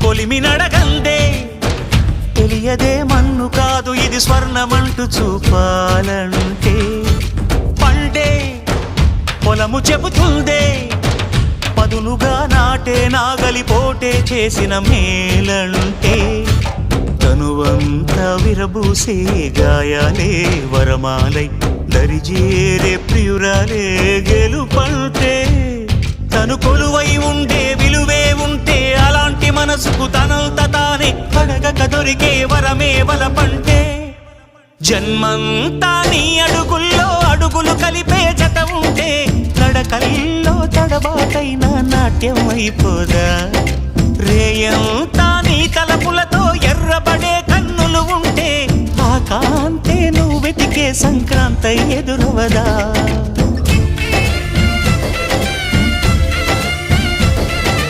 కొలిమి నడగందే తెలియదే మన్ను కాదు ఇది స్వర్ణమంటూ చూపాలంటే పండే పొలము చెబుతుందే పదునుగా నాటే నాగలిపోటే చేసిన మేలంటే తనువంతా విరబూసే గాయాలే వరమాలై దరిజేరే ప్రియురాలే గెలుపంటే తను కొలువై ఉండే విలువే ఉంటే అలాంటి మనసుకు తనంత తానే అడగక దొరికే వరమే వలపంటే జన్మంతా నీ అడుగుల్లో అడుగులు కలిపే జత ఉంటే నడకల్లో తడబాటైన నాట్యం అయిపోదా రేయంతా నీ తలపులతో ఎర్రబడే కన్నులు ఉంటే ఆ కాంతే నువ్వు వెతికే సంక్రాంతి ఎదురవదా